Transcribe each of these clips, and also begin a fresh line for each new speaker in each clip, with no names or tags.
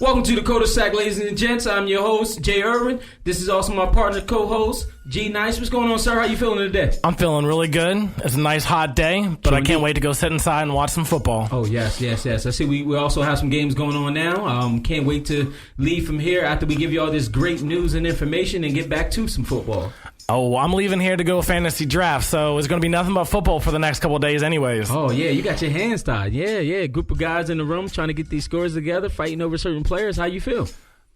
Welcome to the Culdesac, ladies and gents. I'm your host, Jay Irvin. This is also my partner, co-host, G Nice. What's going on, sir? How you feeling today?
I'm feeling really good. It's a nice hot day, but I can't wait to go sit inside and watch some football.
Oh, yes. I see we also have some games going on now. Can't wait to leave from here after we give you all this great news and information and get back to some football.
Oh, I'm leaving here to go fantasy draft, so it's going to be nothing but football for the next couple of days anyways.
Oh, yeah, you got your hands tied. Yeah. Group of guys in the room trying to get these scores together, fighting over certain players. How you feel?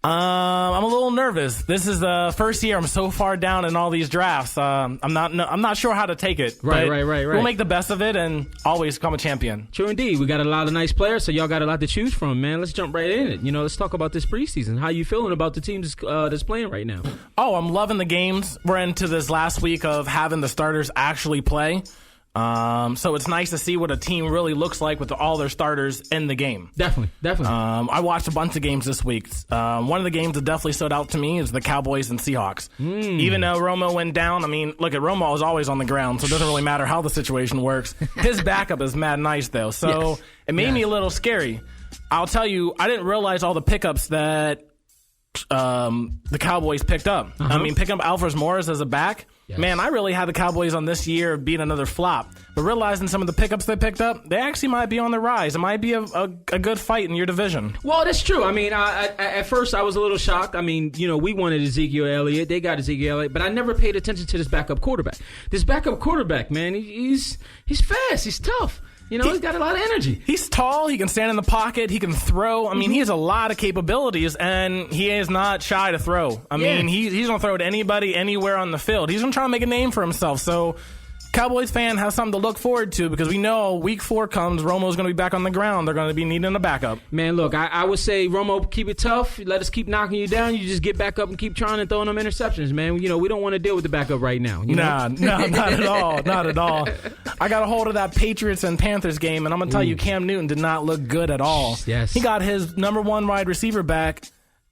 I'm a little nervous. This is the first year I'm so far down in all these drafts. I'm not sure how to take it.
Right.
We'll make the best of it and always become a champion.
True indeed. We got a lot of nice players, so y'all got a lot to choose from, man. Let's jump right in it. Let's talk about this preseason. How you feeling about the teams that's playing right now?
Oh, I'm loving the games. We're into this last week of having the starters actually play. So it's nice to see what a team really looks like with all their starters in the game.
Definitely.
I watched a bunch of games this week. One of the games that definitely stood out to me is the Cowboys and Seahawks. Even though Romo went down, look, Romo is always on the ground, so it doesn't really matter how the situation works. His backup is mad nice, though, so It made me a little scary. I'll tell you, I didn't realize all the pickups that the Cowboys picked up. Picking up Alfred Morris as a back. Yes. Man, I really had the Cowboys on this year being another flop. But realizing some of the pickups they picked up, they actually might be on the rise. It might be a good fight in your division.
Well, that's true. At first I was a little shocked. We wanted Ezekiel Elliott. They got Ezekiel Elliott. But I never paid attention to this backup quarterback. This backup quarterback, man, he's fast. He's tough. He's got a lot of energy.
He's tall. He can stand in the pocket. He can throw. He has a lot of capabilities, and he is not shy to throw. He's going to throw to anybody, anywhere on the field. He's going to try to make a name for himself. So, Cowboys fan has something to look forward to because we know week 4 comes, Romo's going to be back on the ground. They're going to be needing a backup.
Man, look, I would say, Romo, keep it tough. Let us keep knocking you down. You just get back up and keep trying and throwing them interceptions, man. We don't want to deal with the backup right now.
Nah, not at all. Not at all. I got a hold of that Patriots and Panthers game, and I'm going to tell you, Cam Newton did not look good at all.
Yes.
He got his number 1 wide receiver back,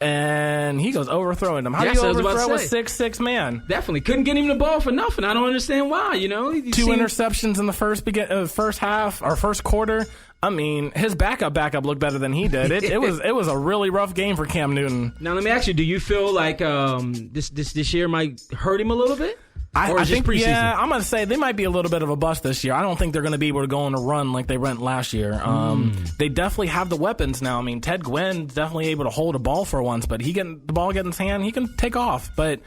and he goes overthrowing them. How do you overthrow a 6'6" man?
Definitely. Couldn't get him the ball for nothing. I don't understand why, 2
interceptions in the first half, or first quarter. His backup looked better than he did. It was a really rough game for Cam Newton.
Now, let me ask you, do you feel like this year might hurt him a little bit?
I think, I'm going to say they might be a little bit of a bust this year. I don't think they're going to be able to go on a run like they went last year. They definitely have the weapons now. Ted Gwynn's definitely able to hold a ball for once, but the ball get in his hand, he can take off. But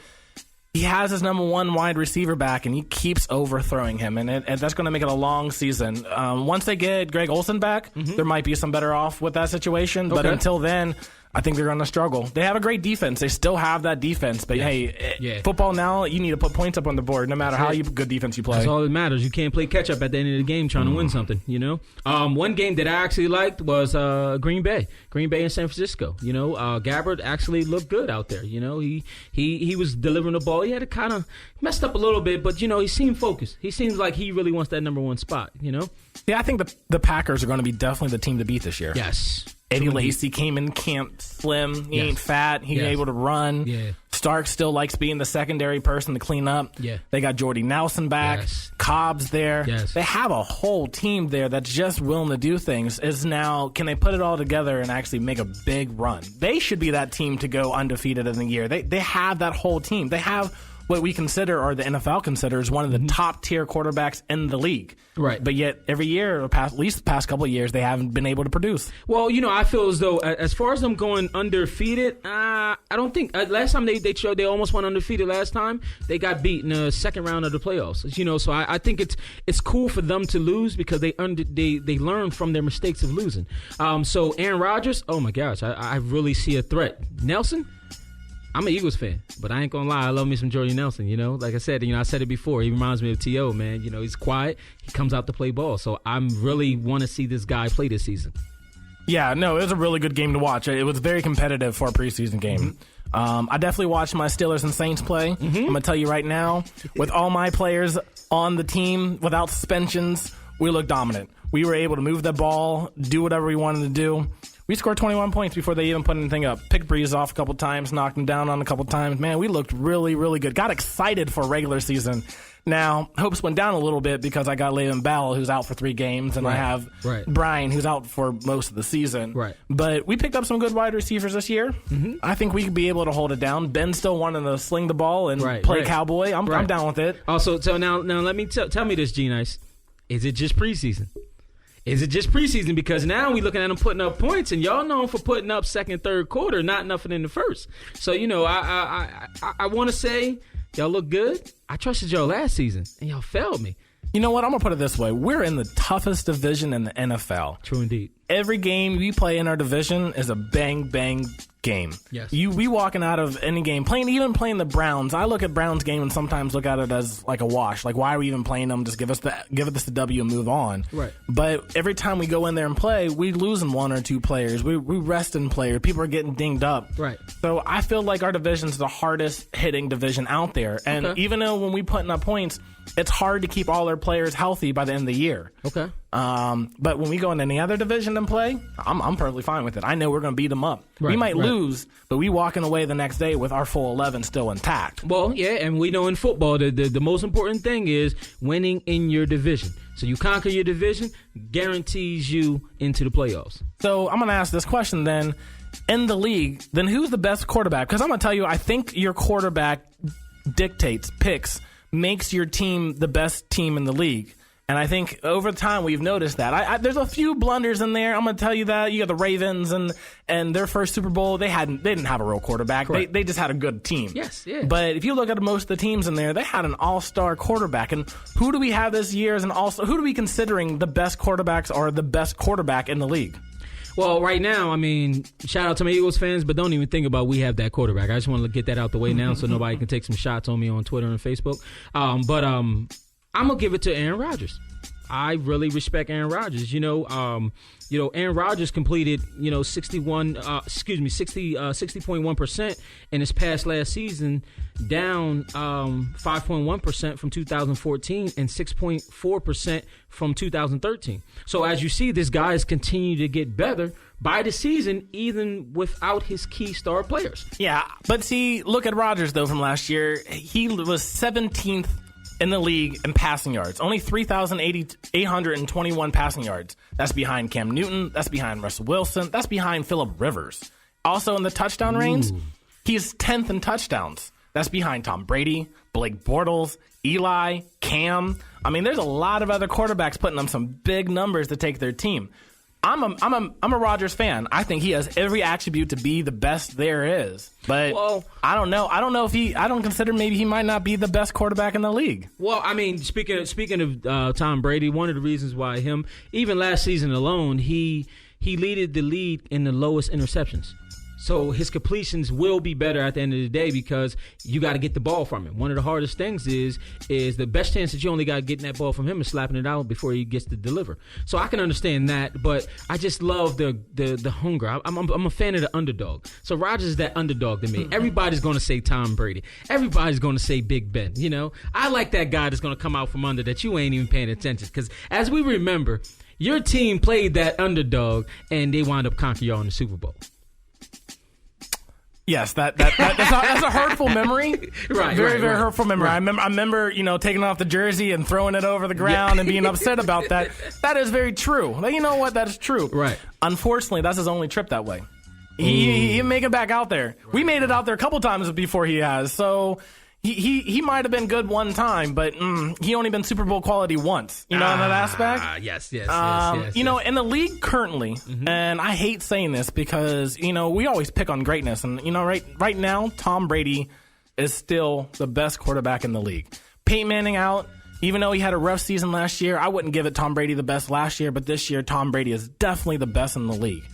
he has his number 1 wide receiver back, and he keeps overthrowing him, and that's going to make it a long season. Once they get Greg Olsen back, there might be some better off with that situation. But until then, I think they're going to struggle. They have a great defense. They still have that defense. But, football now, you need to put points up on the board no matter how good defense you play.
That's all that matters. You can't play catch-up at the end of the game trying to win something, One game that I actually liked was Green Bay and San Francisco. Gabbard actually looked good out there. He was delivering the ball. He had to kind of messed up a little bit, but, he seemed focused. He seems like he really wants that number 1 spot,
Yeah, I think the Packers are going to be definitely the team to beat this year.
Yes.
Eddie Lacy came in camp slim. He ain't fat. He's able to run.
Yeah.
Stark still likes being the secondary person to clean up.
Yeah.
They got Jordy Nelson back.
Yes.
Cobb's there.
Yes.
They have a whole team there that's just willing to do things. Is now, can they put it all together and actually make a big run? They should be that team to go undefeated in the year. They have that whole team. They have what we consider, or the NFL considers, one of the top tier quarterbacks in the league.
Right.
But yet every year, at least the past couple of years, they haven't been able to produce.
Well, I feel as though as far as them going undefeated, I don't think last time they showed they almost went undefeated. Last time they got beat in the second round of the playoffs. So I think it's cool for them to lose because they learn from their mistakes of losing. So Aaron Rodgers, oh my gosh, I really see a threat. Nelson, I'm an Eagles fan, but I ain't gonna lie, I love me some Jordy Nelson, Like I said, I said it before, he reminds me of T.O., man. He's quiet, he comes out to play ball, so I really want to see this guy play this season.
Yeah, no, it was a really good game to watch. It was very competitive for a preseason game. I definitely watched my Steelers and Saints play. I'm going to tell you right now, with all my players on the team, without suspensions, we looked dominant. We were able to move the ball, do whatever we wanted to do. We scored 21 points before they even put anything up. Picked Breeze off a couple times, knocked him down on a couple times. Man, we looked really, really good. Got excited for regular season. Now, hopes went down a little bit because I got Le'Veon Bell, who's out for 3 games, and I have Brian, who's out for most of the season.
Right.
But we picked up some good wide receivers this year. I think we could be able to hold it down. Ben's still wanting to sling the ball and play cowboy. I'm down with it.
Also, so now let me tell me this, G-Nice. Is it just preseason? Is it just preseason? Because now we looking at them putting up points, and y'all known for putting up second, third quarter, not nothing in the first. So, I want to say y'all look good. I trusted y'all last season, and y'all failed me.
You know what? I'm going to put it this way. We're in the toughest division in the NFL.
True indeed.
Every game we play in our division is a bang-bang game.
Yes.
We walking out of any game, even playing the Browns. I look at Browns game and sometimes look at it as like a wash. Like, why are we even playing them? Just give us the W and move on.
Right.
But every time we go in there and play, we losing 1 or 2 players. We resting players. People are getting dinged up.
Right.
So I feel like our division's the hardest hitting division out there. And even though when we putting up points, it's hard to keep all our players healthy by the end of the year.
Okay.
But when we go in any other division and play, I'm perfectly fine with it. I know we're going to beat them up. We might lose, but we walking away the next day with our full 11 still intact.
Well, yeah, and we know in football the most important thing is winning in your division. So you conquer your division, guarantees you into the playoffs.
So I'm going to ask this question then. In the league, then who's the best quarterback? Because I'm going to tell you, I think your quarterback picks, makes your team the best team in the league. And I think over time we've noticed that. There's a few blunders in there. I'm going to tell you that. You got the Ravens and their first Super Bowl. They didn't have a real quarterback. They just had a good team.
Yes, yeah.
But if you look at most of the teams in there, they had an all-star quarterback. And who do we have this year as an all-star? Who do we considering the best quarterbacks or the best quarterback in the league?
Well, right now, I mean, shout out to my Eagles fans, but don't even think about we have that quarterback. I just want to get that out the way now so nobody can take some shots on me on Twitter and Facebook. But I'm going to give it to Aaron Rodgers. I really respect Aaron Rodgers. Aaron Rodgers completed, 60.1% in his past last season, down 5.1% from 2014 and 6.4% from 2013. So as you see, this guy has continued to get better by the season, even without his key star players.
Yeah, but see, look at Rodgers, though, from last year. He was 17th in the league in passing yards. Only 3,821 passing yards. That's behind Cam Newton. That's behind Russell Wilson. That's behind Phillip Rivers. Also in the touchdown range, he's 10th in touchdowns. That's behind Tom Brady, Blake Bortles, Eli, Cam. I mean, there's a lot of other quarterbacks putting up some big numbers to take their team. I'm a Rodgers fan. I think he has every attribute to be the best there is. But I don't know. I don't consider maybe he might not be the best quarterback in the league.
Well, I mean, speaking of Tom Brady, one of the reasons why even last season alone, he leaded the league in the lowest interceptions. So his completions will be better at the end of the day because you got to get the ball from him. One of the hardest things is the best chance that you only got getting that ball from him is slapping it out before he gets to deliver. So I can understand that, but I just love the hunger. I'm a fan of the underdog. So Rodgers is that underdog to me. Everybody's going to say Tom Brady. Everybody's going to say Big Ben. I like that guy that's going to come out from under that you ain't even paying attention because as we remember, your team played that underdog and they wound up conquering y'all in the Super Bowl.
Yes, that's a hurtful memory.
Right,
very hurtful memory. Right. I remember, taking off the jersey and throwing it over the ground and being upset about that. That is very true. You know what? That is true.
Right.
Unfortunately, that's his only trip that way. He didn't make it back out there. Right. We made it out there a couple times before he has. So he might have been good one time, but he only been Super Bowl quality once. In that aspect?
Yes.
In the league currently, and I hate saying this because, we always pick on greatness. And, right now, Tom Brady is still the best quarterback in the league. Peyton Manning out. Even though he had a rough season last year, I wouldn't give it Tom Brady the best last year, but this year, Tom Brady is definitely the best in the league.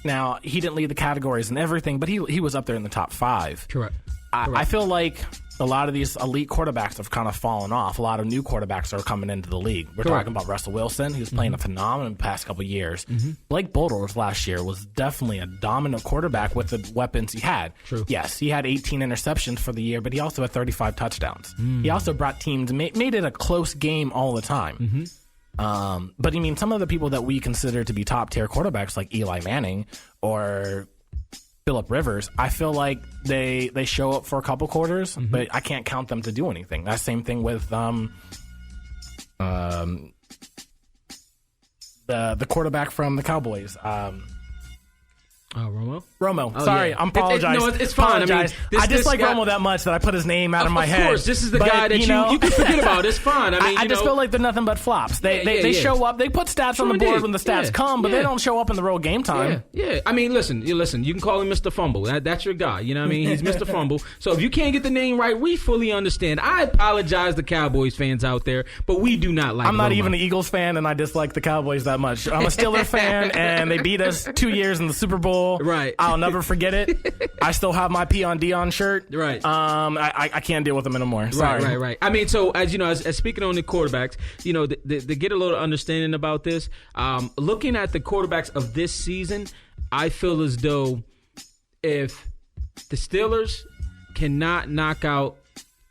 Now, he didn't lead the categories and everything, but he was up there in the top 5.
Correct.
I feel like a lot of these elite quarterbacks have kind of fallen off. A lot of new quarterbacks are coming into the league. We're talking about Russell Wilson, who's playing a phenomenal the past couple of years. Blake Bortles last year was definitely a dominant quarterback with the weapons he had.
True.
Yes, he had 18 interceptions for the year, but he also had 35 touchdowns. He also brought teams, made it a close game all the time. But I mean, some of the people that we consider to be top tier quarterbacks, like Eli Manning or Phillip Rivers, I feel like they show up for a couple quarters, but I can't count them to do anything. That same thing with the quarterback from the Cowboys. Romo.
Oh,
Sorry,
yeah.
I'm apologizing.
It's fine.
Apologize. I dislike Romo that much that I put his name out of my head.
Of course, this is the guy that you can forget about. It's fine.
I just feel like they're nothing but flops. They show up. They put stats on the board when the stats come, but they don't show up in the real game time.
Yeah. I mean, listen. You can call him Mr. Fumble. That's your guy. You know what I mean? He's Mr. Fumble. So if you can't get the name right, we fully understand. I apologize to Cowboys fans out there, but we do not like
I'm not
Romo.
even an Eagles fan, and I dislike the Cowboys that much. I'm a Steelers fan, and they beat us 2 years in the Super Bowl.
Right.
I'll never forget it. I still have my P on Dion shirt.
Right.
I can't deal with them anymore. Sorry.
Right. I mean, so as you know, as speaking on the quarterbacks, you know, to get a little understanding about this, looking at the quarterbacks of this season, I feel as though if the Steelers cannot knock out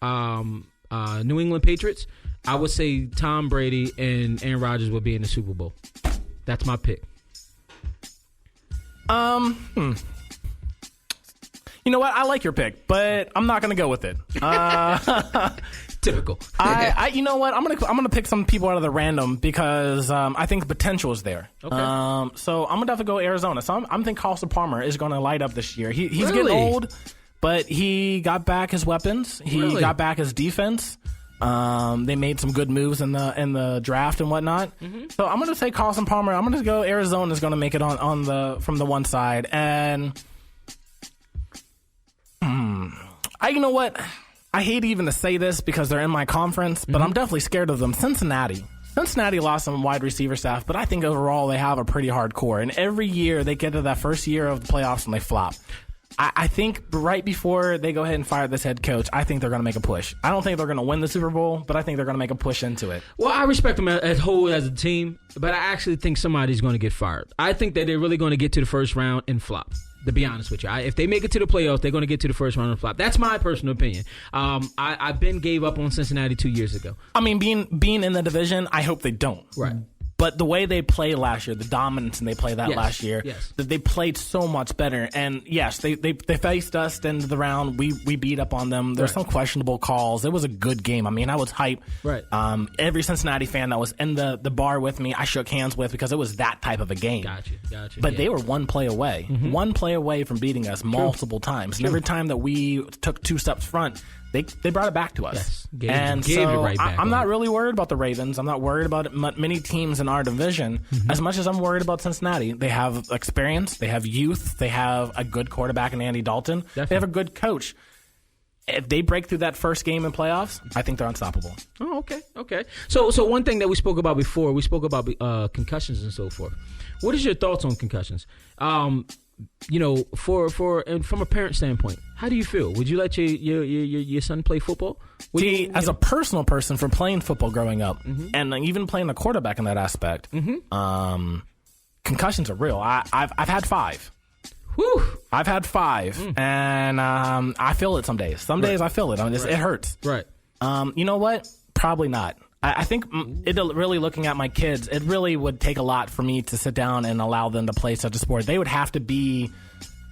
New England Patriots, I would say Tom Brady and Aaron Rodgers will be in the Super Bowl. That's my pick.
You know what? I like your pick, but I'm not going to go with it.
Typical.
You know what? I'm gonna pick some people out of the random because I think the potential is there.
Okay.
So I'm gonna have to go Arizona. So I'm thinking Carson Palmer is going to light up this year. He's
Really?
getting old, but he got back his weapons. He got back his defense. They made some good moves in the draft and whatnot. So I'm going to say Carson Palmer. I'm going to go Arizona is going to make it from the one side. And you know what? I hate even to say this because they're in my conference, but I'm definitely scared of them. Cincinnati lost some wide receiver staff, but I think overall they have a pretty hard core. And every year they get to that first year of the playoffs and they flop. I think right before they go ahead and fire this head coach, I think they're going to make a push. I don't think they're going to win the Super Bowl, but I think they're going to make a push into it.
Well, I respect them as whole as a team, but I actually think somebody's going to get fired. I think that they're really going to get to the first round and flop, to be honest with you. If they make it to the playoffs, they're going to get to the first round and flop. That's my personal opinion. I gave up on Cincinnati 2 years ago.
I mean, being in the division, I hope they don't.
Right.
But the way they played last year, the dominance and they played that last year, that they played so much better. And yes, they faced us into the round. We beat up on them. There's some questionable calls. It was a good game. I mean, I was hyped.
Right.
Every Cincinnati fan that was in the bar with me, I shook hands with because it was that type of a game.
Gotcha.
But they were one play away. One play away from beating us multiple times. And every time that we took 2 steps front, they brought it back to us.
Yes. Gave it right back.
I'm not really worried about the Ravens. I'm not worried about many teams in our division as much as I'm worried about Cincinnati. They have experience. They have youth. They have a good quarterback in Andy Dalton.
Definitely.
They have a good coach. If they break through that first game in playoffs, I think they're unstoppable.
Oh, okay. So one thing that we spoke about before, we spoke about concussions and so forth. What is your thoughts on concussions? You know, from a parent standpoint, how do you feel? Would you let your son play football?
As a personal person, from playing football growing up, and even playing a quarterback in that aspect, concussions are real. I've had 5.
Whew.
I've had 5, and I feel it some days. Some days I feel it. It hurts.
Right.
You know what? Probably not. I think really looking at my kids, it really would take a lot for me to sit down and allow them to play such a sport. They would have to be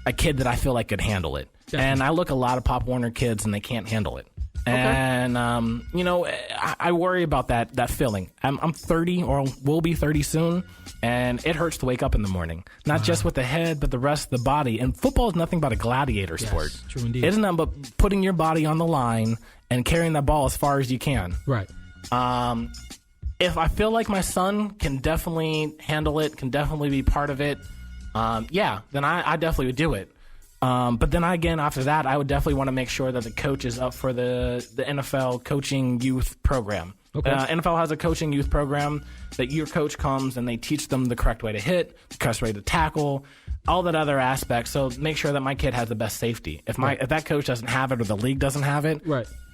a kid that I feel like could handle it. Definitely. And I look a lot of Pop Warner kids, and they can't handle it. Okay. And, you know, I worry about that feeling. I'm 30 or will be 30 soon, and it hurts to wake up in the morning. Not just with the head, but the rest of the body. And football is nothing but a gladiator sport.
True indeed.
It isn't nothing but putting your body on the line and carrying that ball as far as you can.
Right.
If I feel like my son can definitely handle it, can definitely be part of it, then I definitely would do it. But then again, after that, I would definitely want to make sure that the coach is up for the NFL coaching youth program. Okay. NFL has a coaching youth program that your coach comes and they teach them the correct way to hit, the correct way to tackle, all that other aspects. So make sure that my kid has the best safety. If that coach doesn't have it or the league doesn't have it,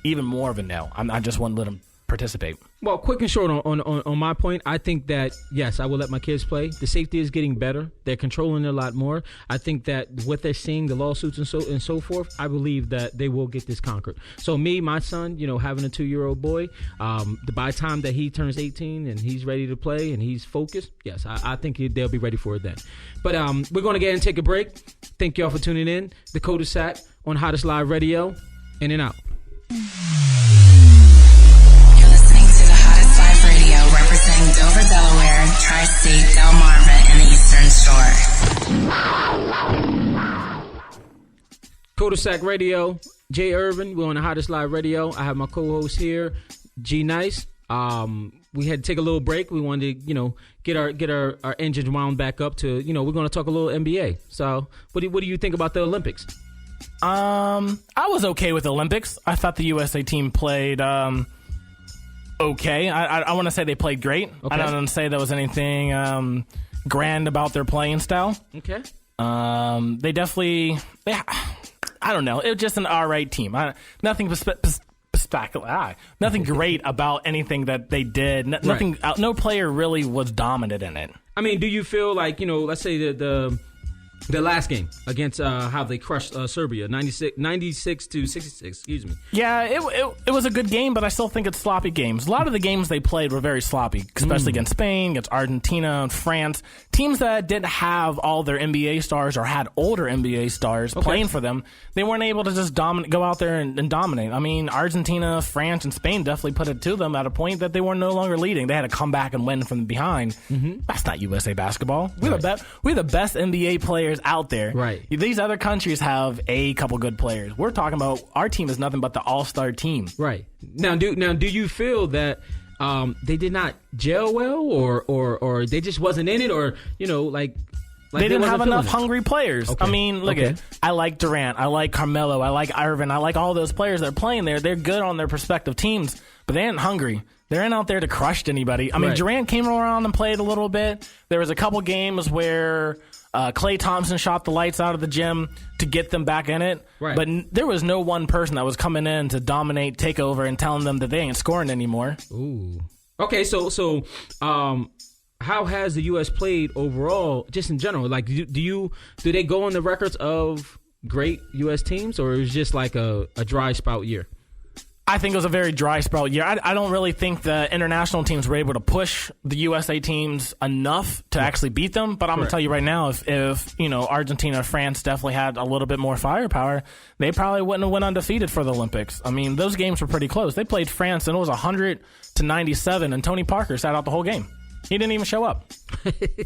even more of a no. I just wouldn't let him participate.
Well, quick and short on my point, I think that, yes, I will let my kids play. The safety is getting better. They're controlling it a lot more. I think that what they're seeing, the lawsuits and so forth, I believe that they will get this conquered. So me, my son, having a 2-year-old boy, by the time that he turns 18 and he's ready to play and he's focused, yes, I think they'll be ready for it then. But we're going to get and take a break. Thank y'all for tuning in. The Culdesac on Hottest Live Radio. In and out.
Representing Dover, Delaware, Tri-State, Delmarva, and the Eastern Shore.
Culdesac Radio, Jay Irvin. We're on the Hottest Live Radio. I have my co-host here, G Nice. We had to take a little break. We wanted to, get our engines wound back up to, we're going to talk a little NBA. So, what do you think about the Olympics?
I was okay with the Olympics. I thought the USA team played okay. I want to say they played great. Okay. I don't want to say there was anything grand about their playing style.
Okay.
They definitely, I don't know. It was just an all right team. Nothing spectacular. Nothing great about anything that they did. Nothing. Right. No player really was dominant in it.
I mean, do you feel like, let's say the last game against how they crushed Serbia, 96 to 66, excuse me.
Yeah, it was a good game, but I still think it's sloppy games. A lot of the games they played were very sloppy, especially against Spain, against Argentina, and France. Teams that didn't have all their NBA stars or had older NBA stars playing for them, they weren't able to just go out there and dominate. I mean, Argentina, France, and Spain definitely put it to them at a point that they were no longer leading. They had to come back and win from behind. That's not USA basketball. We're the best NBA players out there.
Right.
These other countries have a couple good players. We're talking about our team is nothing but the all-star team.
Right. Now do you feel that they did not gel well or they just wasn't in it or like
they didn't have enough hungry players. Okay. I mean, look at I like Durant, I like Carmelo, I like Irvin, I like all those players that are playing there. They're good on their respective teams, but they ain't hungry. They ain't out there to crush anybody. I mean, Durant came around and played a little bit. There was a couple games where Klay Thompson shot the lights out of the gym to get them back in it.
Right.
But there was no one person that was coming in to dominate, take over, and telling them that they ain't scoring anymore.
Ooh. Okay, so how has the U.S. played overall, just in general? Like, do they go on the records of great U.S. teams, or is it just like a dry spout year?
I think it was a very dry spell year. I don't really think the international teams were able to push the USA teams enough to actually beat them. But I'm going to tell you right now, if Argentina or France definitely had a little bit more firepower, they probably wouldn't have went undefeated for the Olympics. I mean, those games were pretty close. They played France, and it was 100-97, and Tony Parker sat out the whole game. He didn't even show up.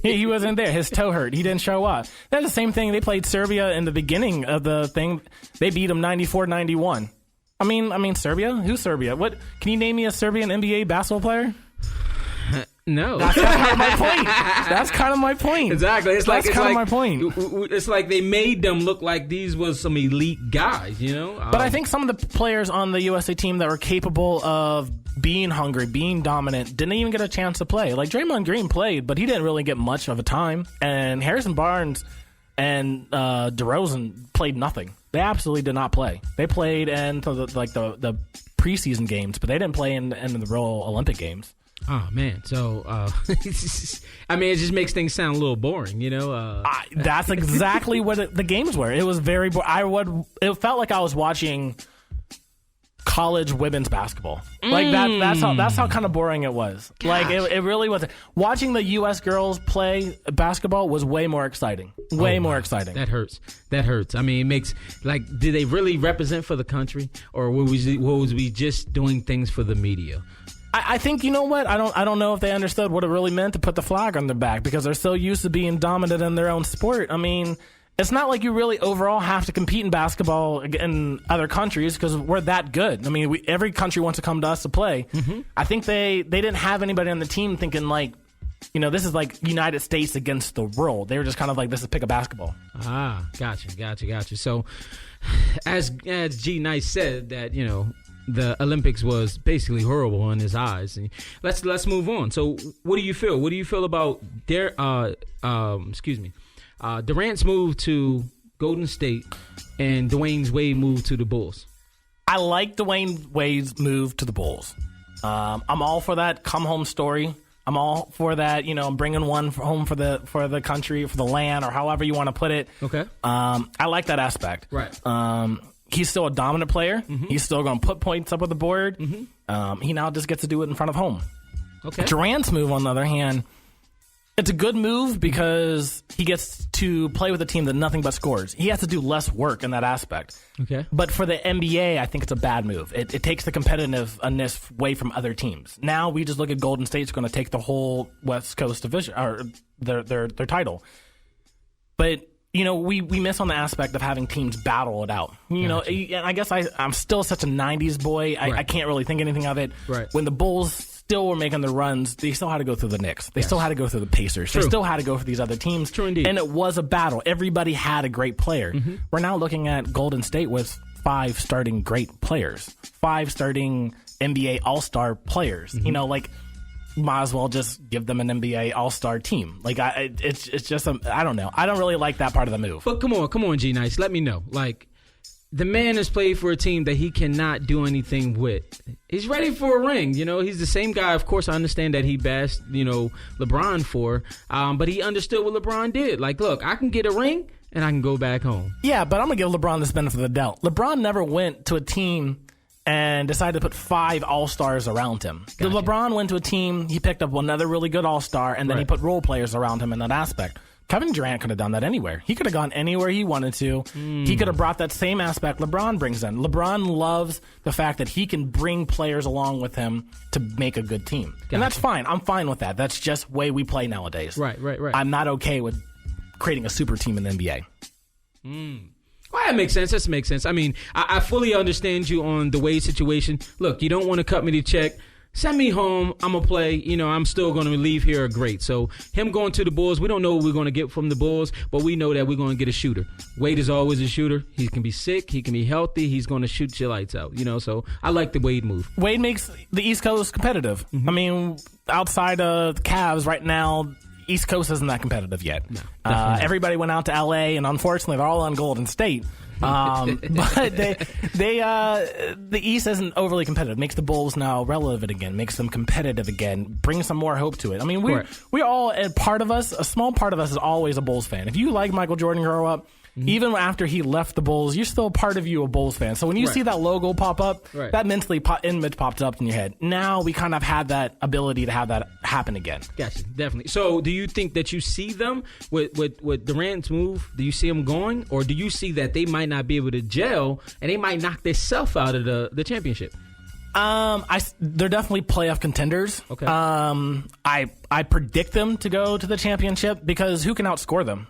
He wasn't there. His toe hurt. He didn't show up. That's the same thing. They played Serbia in the beginning of the thing. They beat them 94-91. I mean, Serbia? Who's Serbia? What? Can you name me a Serbian NBA basketball player?
No.
That's kind of my point. That's kind of my point.
Exactly.
My point.
It's like they made them look like these was some elite guys,
But I think some of the players on the USA team that were capable of being hungry, being dominant, didn't even get a chance to play. Like Draymond Green played, but he didn't really get much of a time. And Harrison Barnes and DeRozan played nothing. They absolutely did not play. They played in the preseason games, but they didn't play in the real Olympic games.
Oh man, so I mean, it just makes things sound a little boring,
That's exactly what the games were. It was very boring. It felt like I was watching college women's basketball. Like that's how kind of boring it was. Gosh. Like it really was. Watching the U.S. girls play basketball was way more exciting. More exciting.
That hurts. I mean, it makes did they really represent for the country, or was we just doing things for the media?
I think, you know what? I don't know if they understood what it really meant to put the flag on their back because they're so used to being dominant in their own sport. I mean, it's not like you really overall have to compete in basketball in other countries because we're that good. I mean, every country wants to come to us to play. Mm-hmm. I think they didn't have anybody on the team thinking this is like United States against the world. They were just kind of like, this is pick a basketball.
Ah, gotcha. So as G Nice said that, the Olympics was basically horrible in his eyes. And let's move on. So what do you feel? What do you feel about Durant's move to Golden State and Dwayne Wade move to the Bulls?
I like Dwayne Wade's move to the Bulls. I'm all for that come home story. I'm all for that, bringing one home for the country, for the land, or however you want to put it.
Okay.
I like that aspect.
Right.
He's still a dominant player.
Mm-hmm.
He's still going to put points up on the board.
Mm-hmm.
He now just gets to do it in front of home.
Okay.
Durant's move, on the other hand, it's a good move because he gets to play with a team that nothing but scores. He has to do less work in that aspect.
Okay.
But for the NBA, I think it's a bad move. It takes the competitiveness away from other teams. Now we just look at Golden State's going to take the whole West Coast division, or their title. But we miss on the aspect of having teams battle it out. I guess I'm still such a 90s boy. I can't really think anything of it.
Right.
When the Bulls still were making the runs, they still had to go through the Knicks. They still had to go through the Pacers.
True.
They still had to go for these other teams.
True indeed.
And it was a battle. Everybody had a great player.
Mm-hmm.
We're now looking at Golden State with 5 starting great players, 5 starting NBA All-Star players.
Mm-hmm.
Might as well just give them an NBA All-Star team. It's just I don't know. I don't really like that part of the move.
But come on, G Nice, let me know. The man has played for a team that he cannot do anything with. He's ready for a ring. He's the same guy. Of course, I understand that he bashed, LeBron for, but he understood what LeBron did. Look, I can get a ring and I can go back home.
Yeah, but I'm going to give LeBron this benefit of the doubt. LeBron never went to a team and decided to put 5 All-Stars around him.
Gotcha.
LeBron went to a team, he picked up another really good All-Star, and then he put role players around him in that aspect. Kevin Durant could have done that anywhere. He could have gone anywhere he wanted to. He could have brought that same aspect LeBron brings in. LeBron loves the fact that he can bring players along with him to make a good team.
Gotcha.
And that's fine. I'm fine with that. That's just the way we play nowadays.
Right.
I'm not okay with creating a super team in the NBA.
Well, that makes sense. That makes sense. I mean, I fully understand you on the Wade situation. Look, you don't want to cut me the check. Send me home. I'm going to play. I'm still going to leave here great. So him going to the Bulls, we don't know what we're going to get from the Bulls, but we know that we're going to get a shooter. Wade is always a shooter. He can be sick. He can be healthy. He's going to shoot your lights out. So I like the Wade move.
Wade makes the East Coast competitive.
Mm-hmm.
I mean, outside of the Cavs right now, East Coast isn't that competitive yet.
No,
everybody went out to LA, and unfortunately, they're all on Golden State. But the East isn't overly competitive. Makes the Bulls now relevant again. Makes them competitive again. Brings some more hope to it. I mean, we all, a small part of us is always a Bulls fan. If you like Michael Jordan grow up, even after he left the Bulls, you're still part of you a Bulls fan. So when you see that logo pop up, that mentally image popped up in your head. Now we kind of had that ability to have that happen again.
Gotcha, definitely. So do you think that you see them with Durant's move? Do you see them going? Or do you see that they might not be able to gel and they might knock themselves out of the championship?
They're definitely playoff contenders.
Okay.
I predict them to go to the championship because who can outscore them?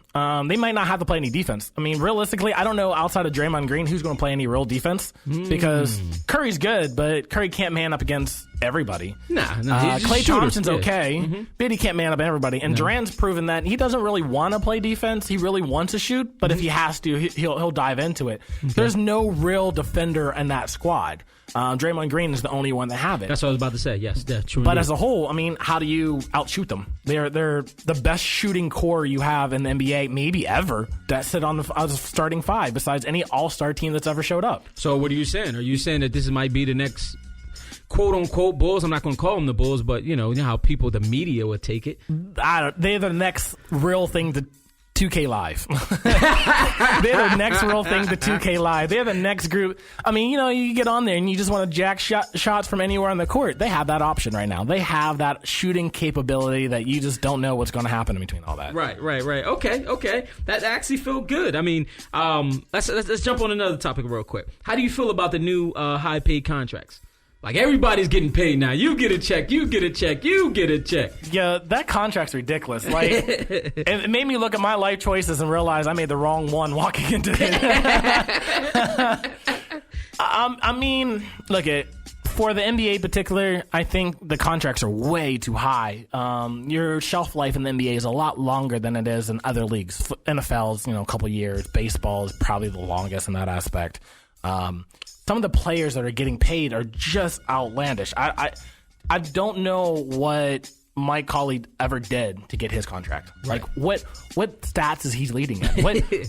They might not have to play any defense. I mean, realistically, I don't know outside of Draymond Green who's going to play any real defense because Curry's good, but Curry can't man up against everybody.
Nah,
Klay Thompson's okay, but he can't man up everybody. And Durant's proven that he doesn't really want to play defense. He really wants to shoot, but if he has to, he'll dive into it. Okay. There's no real defender in that squad. Draymond Green is the only one that have it.
That's what I was about to say. Yes, true.
But as a whole, I mean, how do you outshoot them? They're the best shooting core you have in the NBA, maybe ever, that sit on the starting 5 besides any All-Star team that's ever showed up.
So what are you saying? Are you saying that this might be the next quote-unquote Bulls? I'm not going to call them the Bulls, but you know how people, the media would take it.
They're the next real thing to 2K Live. They're the next real thing to 2K Live. They're the next group. I mean, you get on there and you just want to jack shots from anywhere on the court. They have that option right now. They have that shooting capability that you just don't know what's going to happen in between all that.
Right. Okay. That actually feel good. I mean, let's jump on another topic real quick. How do you feel about the new high-paid contracts? Like, everybody's getting paid now. You get a check, you get a check, you get a check.
Yeah, that contract's ridiculous. Like, it made me look at my life choices and realize I made the wrong one walking into it. I mean, look, for the NBA in particular, I think the contracts are way too high. Your shelf life in the NBA is a lot longer than it is in other leagues. NFL's, a couple years. Baseball is probably the longest in that aspect. Some of the players that are getting paid are just outlandish. I don't know what Mike Conley ever did to get his contract. Right. Like, what stats is he leading in?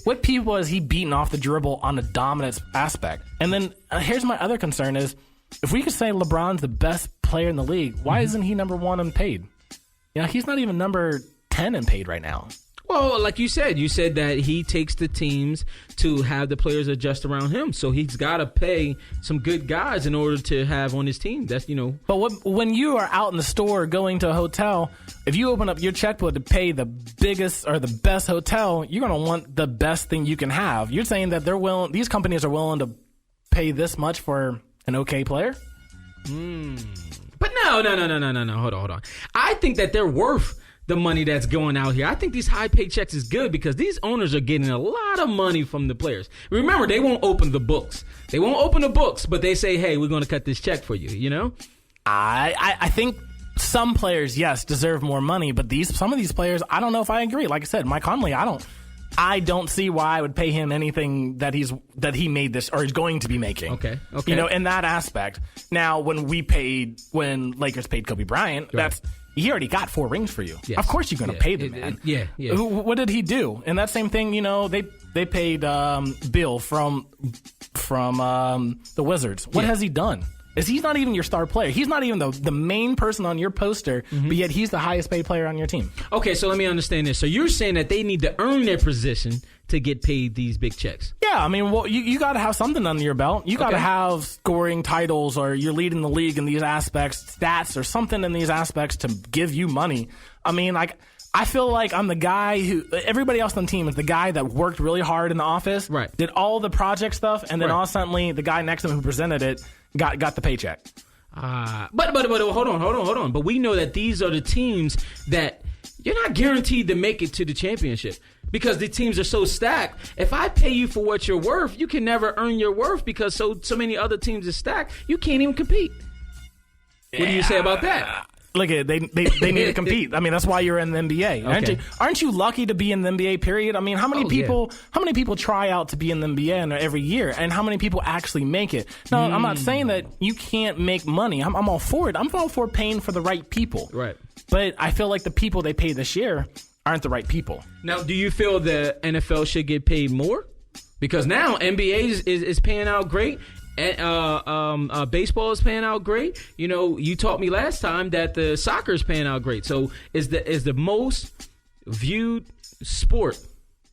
What people is he beating off the dribble on a dominance aspect? And then here's my other concern is, if we could say LeBron's the best player in the league. Why isn't he number 1 in paid? He's not even number 10 in paid right now.
Well, like you said that he takes the teams to have the players adjust around him. So he's got to pay some good guys in order to have on his team. That's,
But when you are out in the store going to a hotel, if you open up your checkbook to pay the biggest or the best hotel, you're going to want the best thing you can have. You're saying that these companies are willing to pay this much for an okay player?
But no. Hold on. I think that they're worth the money that's going out here. I think these high paychecks is good because these owners are getting a lot of money from the players. Remember, they won't open the books. But they say, hey, we're going to cut this check for you,
I think some players, yes, deserve more money, but some of these players, I don't know if I agree. Like I said, Mike Conley, I don't see why I would pay him anything that he made this or is going to be making.
Okay.
In that aspect. Now, when Lakers paid Kobe Bryant, he already got 4 rings for you. Yes. Of course you're going to pay the man.
Yeah.
What did he do? And that same thing, they paid Bill from the Wizards. What has he done? He's not even your star player. He's not even the main person on your poster, but yet he's the highest paid player on your team.
Okay, so let me understand this. So you're saying that they need to earn their position to get paid these big checks?
Yeah, I mean, you got to have something under your belt. You got to have scoring titles, or you're leading the league in these aspects, stats, or something in these aspects to give you money. I mean, I feel like I'm the guy who everybody else on the team is the guy that worked really hard in the office, did all the project stuff, and then all suddenly the guy next to him who presented it got the paycheck.
But hold on. But we know that these are the teams that you're not guaranteed to make it to the championship because the teams are so stacked. If I pay you for what you're worth, you can never earn your worth because so many other teams are stacked. You can't even compete. What do you say about that?
Look at they need to compete. I mean, that's why you're in the NBA.
Okay.
Aren't you lucky to be in the NBA? Period. I mean, how many people try out to be in the NBA every year, and how many people actually make it? No, I'm not saying that you can't make money. I'm all for it. I'm all for paying for the right people.
Right.
But I feel like the people they pay this year aren't the right people.
Now, do you feel the NFL should get paid more? Because now NBA is paying out great. Baseball is paying out great. You taught me last time that the soccer is paying out great. So is the most viewed sport,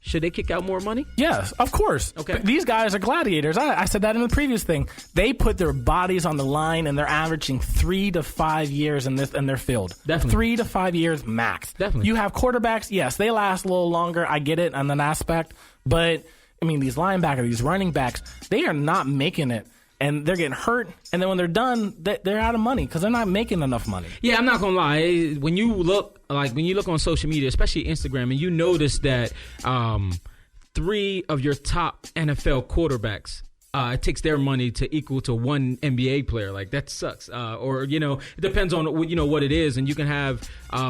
should they kick out more money?
Yes, of course.
Okay.
These guys are gladiators. I said that in the previous thing. They put their bodies on the line, and they're averaging 3 to 5 years in their field.
Definitely.
3 to 5 years max.
Definitely.
You have quarterbacks. Yes, they last a little longer. I get it on that aspect. But, I mean, these linebackers, these running backs, they are not making it. And they're getting hurt, and then when they're done, they're out of money because they're not making enough money.
Yeah, I'm not gonna lie. When you look on social media, especially Instagram, and you notice that 3 of your top NFL quarterbacks, it takes their money to equal to 1 NBA player. Like, that sucks. Or it depends on what it is, and you can have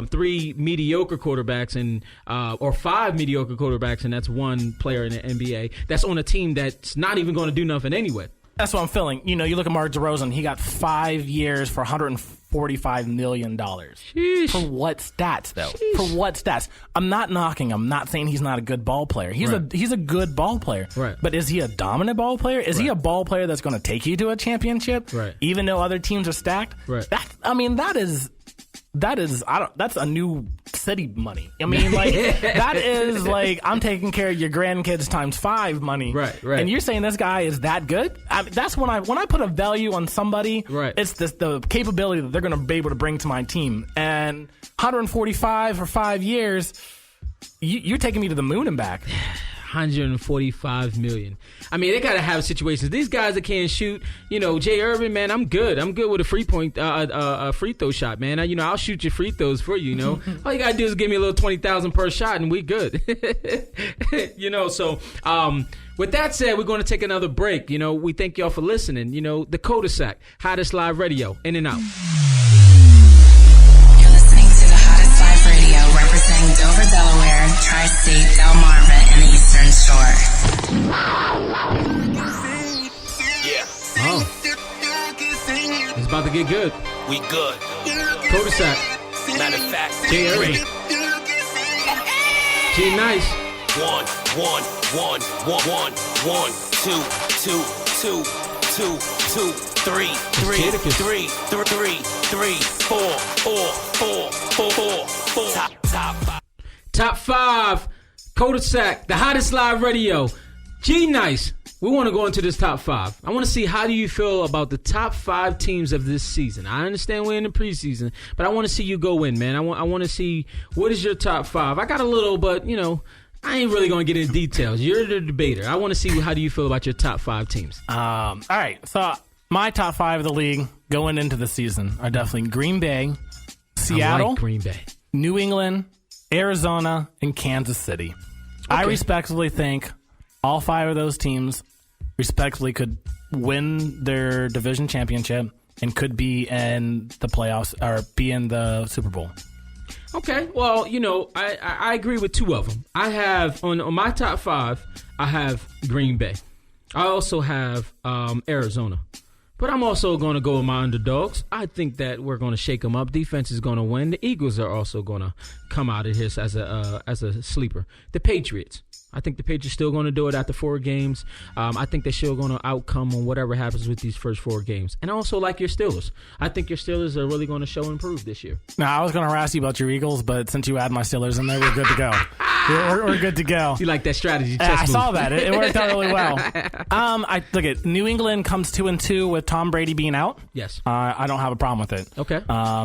3 mediocre quarterbacks or 5 mediocre quarterbacks, and that's 1 player in the NBA that's on a team that's not even going to do nothing anyway.
That's what I'm feeling. You look at Mark DeRozan. He got 5 years for $145 million.
Sheesh.
For what stats, though?
Sheesh.
For what stats? I'm not knocking him. I'm not saying he's not a good ball player. He's a good ball player.
Right.
But is he a dominant ball player? Is he a ball player that's going to take you to a championship?
Right.
Even though other teams are stacked?
Right.
That's a new city money. I mean, that is I'm taking care of your grandkids times 5 money.
Right.
And you're saying this guy is that good? That's when I put a value on somebody.
Right.
It's the capability that they're going to be able to bring to my team. And 145 for 5 years, you're taking me to the moon and back.
145 million. I mean, they gotta have situations. These guys that can't shoot, Jay Irvin, man, I'm good with a free throw shot, man. I'll shoot your free throws for you. All you gotta do is give me a little 20,000 per shot, and we good. So with that said, we're gonna take another break. We thank y'all for listening. The Culdesac, hottest live radio, in and out.
Representing Dover, Delaware, Tri-State, Delmarva, and the Eastern Shore.
Yeah. Oh. It's about to get good.
We good.
Culdesac.
Matter of fact,
Jay Irving. G Nice.
1, 1, 1, 1, 1, 1, 2, 2, 2, 2, 2, 3, 3, 3, 3, 3, 4, 4, 4, 4, 4. Top 5.
Top 5. Culdesac, the hottest live radio. G-Nice. We want to go into this top 5. I want to see, how do you feel about the top 5 teams of this season? I understand we're in the preseason, but I want to see you go in, man. I want to see, what is your top 5? I got a little, but, you know, I ain't really going to get into details. You're the debater. I want to see, how do you feel about your top 5 teams?
All right. So my top 5 of the league going into the season are definitely Green Bay, Seattle,
I like Green Bay,
New England, Arizona, and Kansas City. Okay. I respectfully think all 5 of those teams respectfully could win their division championship and could be in the playoffs or be in the Super Bowl.
Okay, well, you know, I agree with 2 of them. I have, on my top 5, I have Green Bay. I also have Arizona. But I'm also going to go with my underdogs. I think that we're going to shake them up. Defense is going to win. The Eagles are also going to come out of this as a sleeper. The Patriots. I think the Patriots still going to do it after 4 games. I think they're still going to outcome on whatever happens with these first 4 games. And I also like your Steelers. I think your Steelers are really going to show and prove this year.
Now, I was going to harass you about your Eagles, but since you add my Steelers in there, we're good to go. We're good to go.
You like that strategy?
I saw that. It worked out really well. I look at New England comes 2-2 with Tom Brady being out.
Yes.
I don't have a problem with it.
Okay.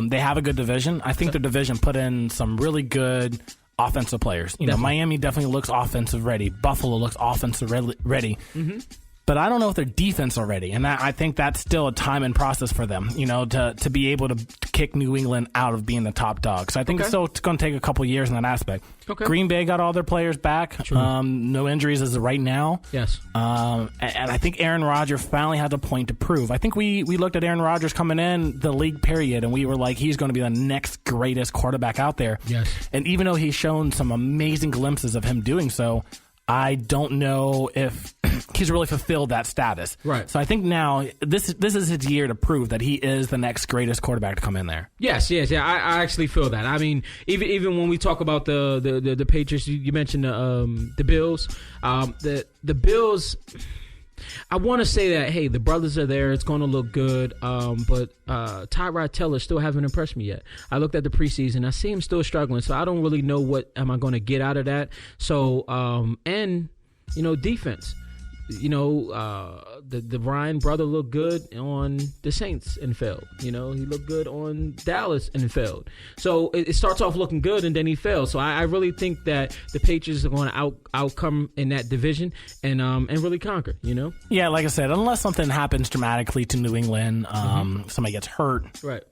They have a good division. I think their division put in some really good offensive players. You know, Miami definitely looks offensive ready. Buffalo looks offensive ready. Mm-hmm. But I don't know if their defense are ready, and I think that's still a time and process for them. You know, to be able to kick New England out of being the top dog. So I think it's still going to take a couple years in that aspect. Okay. Green Bay got all their players back. No injuries as of right now.
Yes.
And I think Aaron Rodgers finally has a point to prove. I think we looked at Aaron Rodgers coming in the league period, and we were like, he's going to be the next greatest quarterback out there.
Yes.
And even though he's shown some amazing glimpses of him doing so, I don't know if he's really fulfilled that status.
Right.
So I think now this is his year to prove that he is the next greatest quarterback to come in there.
Yes. Yeah. I actually feel that. I mean, even when we talk about the Patriots, you mentioned the Bills. The Bills. I want to say that, hey, the brothers are there. It's going to look good. But Tyrod Taylor still haven't impressed me yet. I looked at the preseason. I see him still struggling. So I don't really know what am I going to get out of that. So, and, you know, defense. You know, the Ryan brother looked good on the Saints and failed. You know, he looked good on Dallas and failed. So it starts off looking good and then he fails. So I really think that the Patriots are going to outcome in that division and really conquer. You know. Yeah,
like I said, unless something happens dramatically to New England, somebody gets hurt,
right?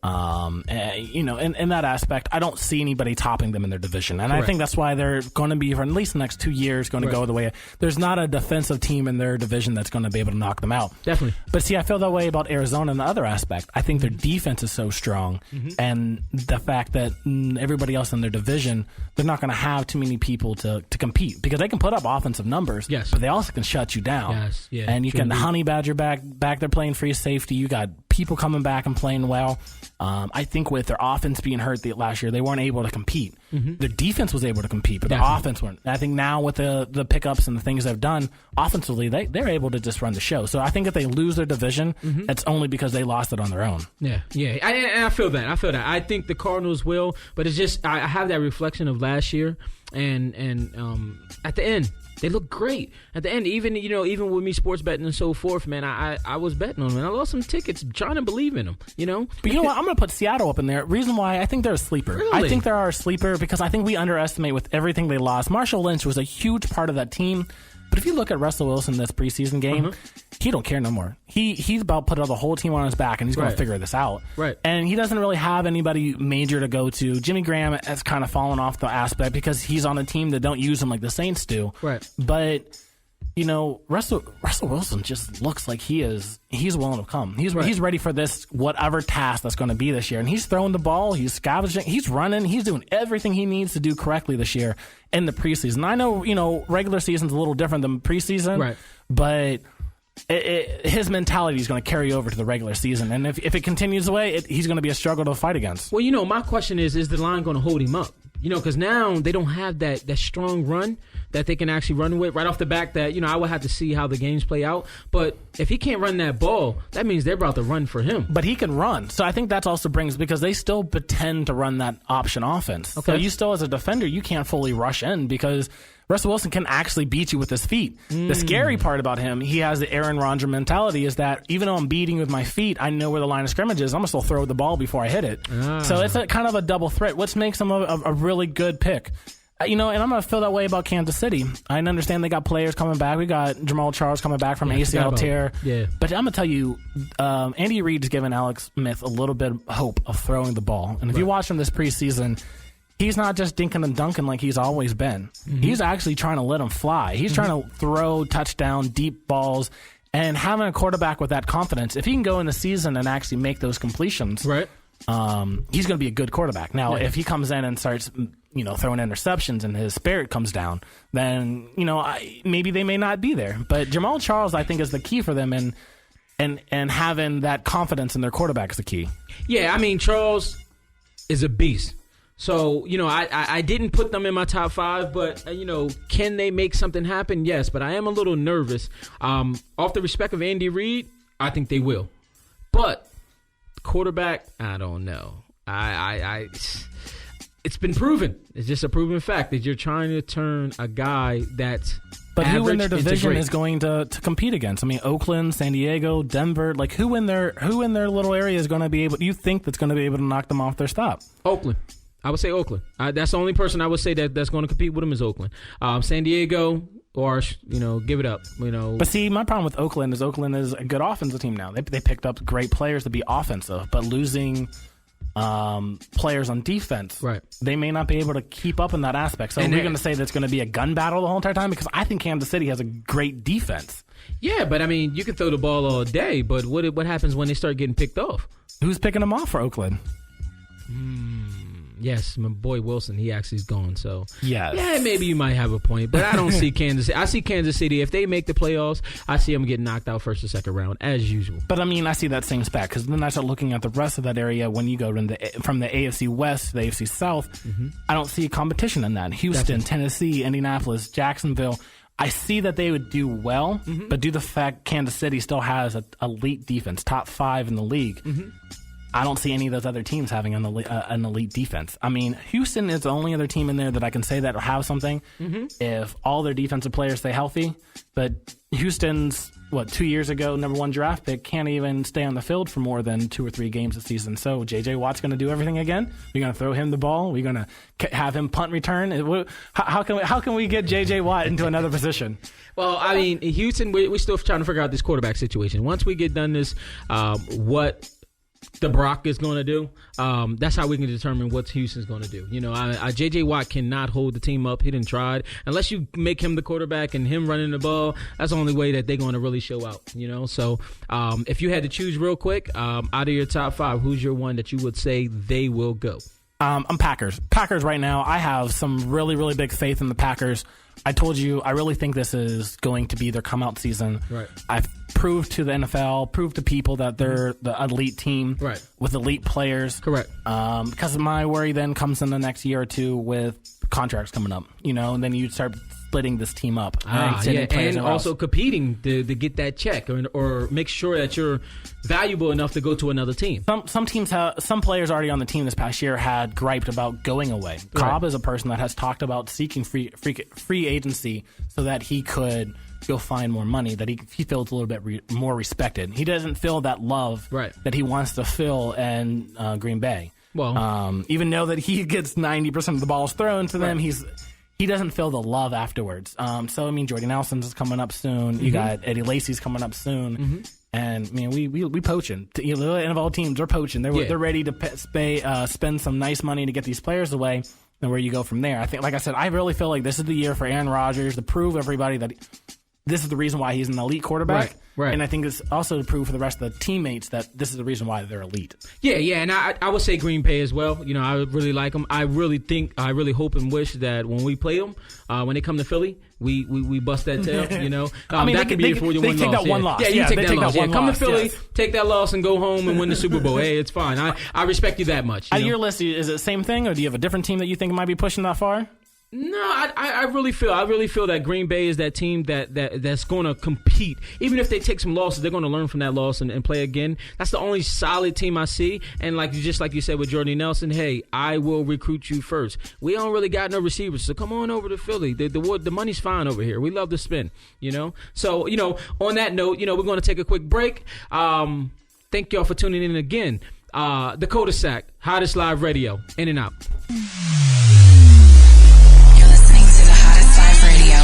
You know, in that aspect, I don't see anybody topping them in their division, and I think that's why they're going to be for at least the next 2 years going to go the way. There's not a defensive team in their division that's going to be able to knock them out.
Definitely.
But see, I feel that way about Arizona in the other aspect. I think their defense is so strong, and the fact that everybody else in their division, they're not going to have too many people to compete because they can put up offensive numbers, but they also can shut you down.
Yes, yeah,
and you can the Honey Badger back there playing free safety. You got people coming back and playing well. I think with their offense being hurt last year, they weren't able to compete. Their defense was able to compete, but the offense weren't. I think now with the pickups and the things they've done offensively, they're able to just run the show. So I think if they lose their division, it's only because they lost it on their own.
Yeah. I feel that. I think the Cardinals will, but it's just I have that reflection of last year, and at the end. They look great at the end. Even with me sports betting and so forth, man, I was betting on them. I lost some tickets trying to believe in them, you know.
But you know what? I'm going to put Seattle up in there. Reason why I think they're a sleeper.
Really?
I think they are a sleeper because I think we underestimate with everything they lost. Marshall Lynch was a huge part of that team. But if you look at Russell Wilson this preseason game, he don't care no more. He's about to put the whole team on his back, and he's going to figure this out.
Right.
And he doesn't really have anybody major to go to. Jimmy Graham has kind of fallen off the aspect because he's on a team that don't use him like the Saints do.
Right.
But you know, Russell Wilson just looks like he's willing to come. He's ready for this whatever task that's going to be this year. And he's throwing the ball, he's scavenging, he's running, he's doing everything he needs to do correctly this year in the preseason. I know, you know, regular season's a little different than preseason, but his mentality is going to carry over to the regular season. And if it continues the way, he's going to be a struggle to fight against.
Well, you know, my question is the line going to hold him up? Because now they don't have that strong run that they can actually run with right off the back. That I would have to see how the games play out. But if he can't run that ball, that means they're about to run for him.
But he can run, so I think that also brings because they still pretend to run that option offense. Okay. So you still, as a defender, you can't fully rush in because Russell Wilson can actually beat you with his feet. The scary part about him, he has the Aaron Rodgers mentality, is that even though I'm beating with my feet, I know where the line of scrimmage is. I'm going to still throw the ball before I hit it. So it's kind of a double threat, which makes him a really good pick. And I'm going to feel that way about Kansas City. I understand they got players coming back. We got Jamal Charles coming back from ACL tear.
Yeah.
But I'm going to tell you, Andy Reid's given Alex Smith a little bit of hope of throwing the ball. And if you watch him this preseason, he's not just dinking and dunking like he's always been. He's actually trying to let him fly. He's trying to throw touchdown, deep balls, and having a quarterback with that confidence. If he can go in the season and actually make those completions,
right,
he's going to be a good quarterback. Now, if he comes in and starts, throwing interceptions and his spirit comes down, then maybe they may not be there. But Jamal Charles, I think, is the key for them, and having that confidence in their quarterback is the key.
Yeah, I mean, Charles is a beast. So, I didn't put them in my top 5, but, can they make something happen? Yes, but I am a little nervous. Off the respect of Andy Reid, I think they will. But quarterback, I don't know. It's been proven. It's just a proven fact that you're trying to turn a guy that's
But who in their division is going to compete against? I mean, Oakland, San Diego, Denver. Like who in their little area is going to be able? Do you think that's going to be able to knock them off their stop?
Oakland. I would say Oakland. That's the only person I would say that's going to compete with them is Oakland. San Diego, or give it up.
But see, my problem with Oakland is a good offensive team now. They picked up great players to be offensive, but losing players on defense,
right?
They may not be able to keep up in that aspect. So we're going to say that's going to be a gun battle the whole entire time because I think Kansas City has a great defense.
Yeah, but I mean, you can throw the ball all day, but what happens when they start getting picked off?
Who's picking them off for Oakland?
Yes, my boy Wilson, he actually is gone. So
yes.
Yeah, maybe you might have a point, but I don't see Kansas City. I see Kansas City. If they make the playoffs, I see them getting knocked out first or second round as usual.
But I mean, I see that same spec because then I start looking at the rest of that area. When you go from the AFC West to the AFC South, I don't see competition in that. Houston, Tennessee, Indianapolis, Jacksonville. I see that they would do well, but due to the fact Kansas City still has an elite defense, top 5 in the league. I don't see any of those other teams having an elite defense. I mean, Houston is the only other team in there that I can say that will have something if all their defensive players stay healthy. But Houston's, 2 years ago, number 1 draft pick, can't even stay on the field for more than 2 or 3 games a season. So J.J. Watt's going to do everything again. We're going to throw him the ball. We're going to have him punt return. How can we get J.J. Watt into another position?
Well, I mean, Houston, we're still trying to figure out this quarterback situation. Once we get done this, what the Brock is going to do, that's how we can determine what Houston's going to do. J.J. Watt cannot hold the team up. He didn't try it. Unless you make him the quarterback and him running the ball, that's the only way that they're going to really show out. So if you had to choose real quick, out of your top 5, who's your one that you would say they will go?
I'm Packers. Packers right now, I have some really, really big faith in the Packers. I told you, I really think this is going to be their come-out season.
Right.
I've proved to the NFL, proved to people that they're the elite team with elite players.
Correct.
Because my worry then comes in the next year or two with contracts coming up, and then you start splitting this team up.
And also competing to get that check or make sure that you're valuable enough to go to another team.
Some teams some players already on the team this past year had griped about going away. Right. Cobb is a person that has talked about seeking free agency so that he could go find more money, that he feels a little bit more respected. He doesn't feel that love that he wants to feel in Green Bay.
Well,
even though that he gets 90% of the balls thrown to them, he doesn't feel the love afterwards. So, I mean, Jordy Nelson's is coming up soon. You got Eddie Lacy's coming up soon. And, man, we poaching. The NFL teams are poaching. They're ready to spend some nice money to get these players away. And where you go from there. I think, like I said, I really feel like this is the year for Aaron Rodgers to prove everybody that this is the reason why he's an elite quarterback.
Right.
And I think it's also to prove for the rest of the teammates that this is the reason why they're elite.
Yeah, and I would say Green Bay as well. You know, I really like them. I really hope and wish that when we play them, when they come to Philly, we bust that tail. You know, that could be for your one loss.
They take that one loss.
Yeah, you take that loss. Come to Philly,
yes.
take that loss, and go home and win the Super Bowl. Hey, it's fine. I respect you that much.
Your list, is it the same thing, or do you have a different team that you think might be pushing that far?
No, I really feel that Green Bay is that team that's going to compete. Even if they take some losses, they're going to learn from that loss and play again. That's the only solid team I see. And just like you said with Jordy Nelson, hey, I will recruit you first. We don't really got no receivers, so come on over to Philly. The money's fine over here. We love to spend, you know. So, you know, on that note, you know, we're going to take a quick break. Thank y'all for tuning in again. The Culdesac, hottest live radio, in and out.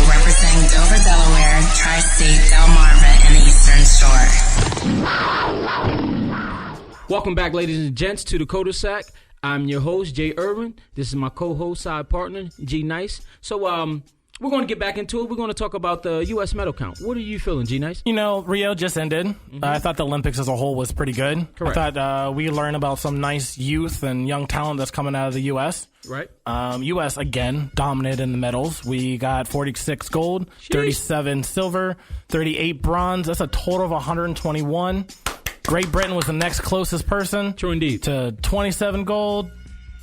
Representing Dover, Delaware, Tri-State, Delmarva, and the Eastern Shore.
Welcome back, ladies and gents, to the Culdesac. I'm your host, Jay Irvin. This is my co-host, side partner, G Nice. So, we're going to get back into it. We're going to talk about the U.S. medal count. What are you feeling, G Nice?
You know, Rio just ended. I thought the Olympics as a whole was pretty good.
Correct.
I thought we learned about some nice youth and young talent that's coming out of the U.S.
Right.
U.S., again, dominated in the medals. We got 46 gold, 37 silver, 38 bronze. That's a total of 121. Great Britain was the next closest person.
True indeed.
To 27 gold,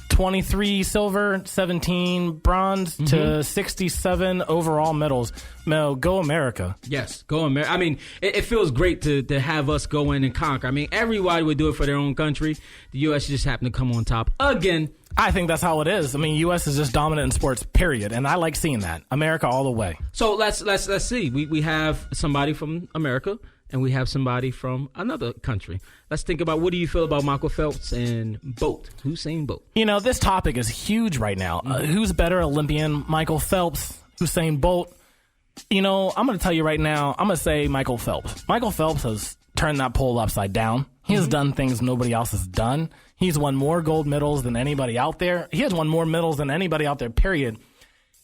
23 silver, 17 bronze, to 67 overall medals. Go America.
Yes, go America. I mean, it feels great to have us go in and conquer. I mean, everybody would do it for their own country. The U.S. just happened to come on top again.
I think that's how it is. I mean, U.S. is just dominant in sports, period. And I like seeing that. America all the way.
So let's see. We have somebody from America, and we have somebody from another country. Let's think about, what do you feel about Michael Phelps and Usain Bolt?
You know, this topic is huge right now. Who's better Olympian, Michael Phelps, Usain Bolt? You know, I'm going to tell you right now, I'm going to say Michael Phelps. Michael Phelps has turned that pole upside down. He has done things nobody else has done. He's won more gold medals than anybody out there. He has won more medals than anybody out there, period.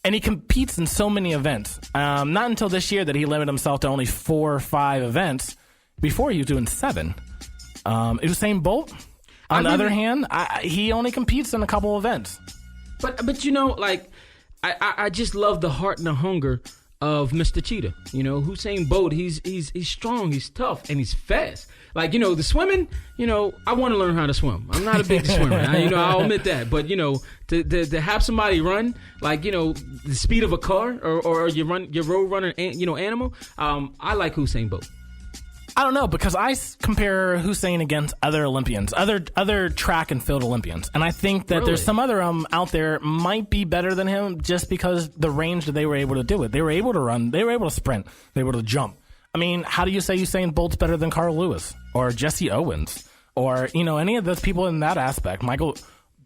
And he competes in so many events. Not until this year that he limited himself to only 4 or 5 events. Before, he was doing 7. Usain Bolt, on the other hand, he only competes in a couple events.
But you know, like, I just love the heart and the hunger of Mr. Cheetah. You know, Usain Bolt, he's strong, he's tough, and he's fast. Like, you know, the swimming, you know, I want to learn how to swim. I'm not a big swimmer. I'll admit that. But, you know, to have somebody run, like, you know, the speed of a car or your road runner, animal, I like Usain Bolt.
I don't know, because I compare Hussein against other Olympians, other track and field Olympians. And I think that there's some other out there might be better than him just because the range that they were able to do it. They were able to run. They were able to sprint. They were able to jump. I mean, how do you say Usain Bolt's better than Carl Lewis or Jesse Owens or, you know, any of those people in that aspect? Michael